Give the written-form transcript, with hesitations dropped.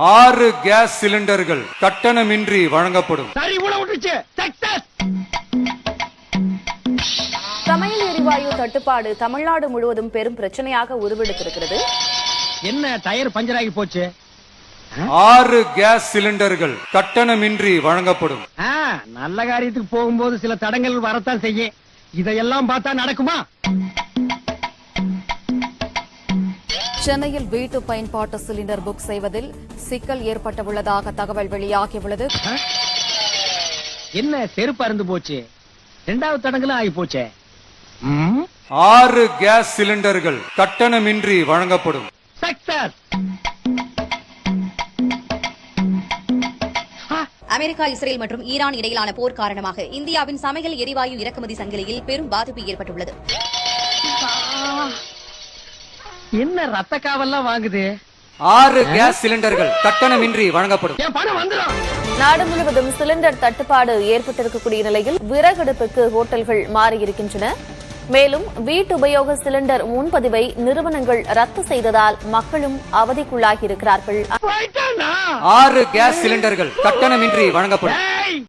6 case சிலிண்டர்கள் கட்டணமின்றி வழங்கப்படும். சமையல் எரிவாயு தட்டுப்பாடு தமிழ்நாடு முழுவதும் பெரும் பிரச்சனையாக உருவெடுத்திருக்கிறது. என்ன டயர் பஞ்சர் ஆகி போச்சு? 6 கேஸ் சிலிண்டர்கள் கட்டணமின்றி வழங்கப்படும். நல்ல காரியத்துக்கு போகும்போது சில தடங்கள் வரத்தான் செய்யும். இதையெல்லாம் பார்த்தா நடக்குமா? சென்னையில் வீட்டு பயன்பாட்டு சிலிண்டர் புக் செய்வதில் சிக்கல் ஏற்பட்டுள்ளதாக தகவல் வெளியாகியுள்ளது. என்ன செருப்பு அருந்து போச்சு? 2வது தடங்களும் ஆகி போச்சே. 6 கேஸ் சிலிண்டர்கள் கட்டணமின்றி வழங்கப்படும். சக்சஸ். அமெரிக்கா, இஸ்ரேல் மற்றும் ஈரான் இடையிலான போர் காரணமாக இந்தியாவின் சமையல் எரிவாயு இறக்குமதி சங்கிலியில் பெரும் பாதிப்பு ஏற்பட்டுள்ளது. என்ன ரத்த காவல்லாம் வாங்குது? 6 கேஸ் சிலிண்டர்கள் கட்டணமின்றி வழங்கப்படும். பணம் வந்துடும். நாடு முழுவதும் சிலிண்டர் தட்டுப்பாடு ஏற்பட்டிருக்கக்கூடிய நிலையில் விறகடுப்புக்கு ஹோட்டல்கள் மாறியிருக்கின்றன. மேலும் வீட்டு உபயோக சிலிண்டர் முன்பதிவை நிறுவனங்கள் ரத்து செய்ததால் மக்களும் அவதிக்குள்ளாகி இருக்கிறார்கள். 6 கேஸ் சிலிண்டர்கள் கட்டணமின்றி வழங்கப்படும்.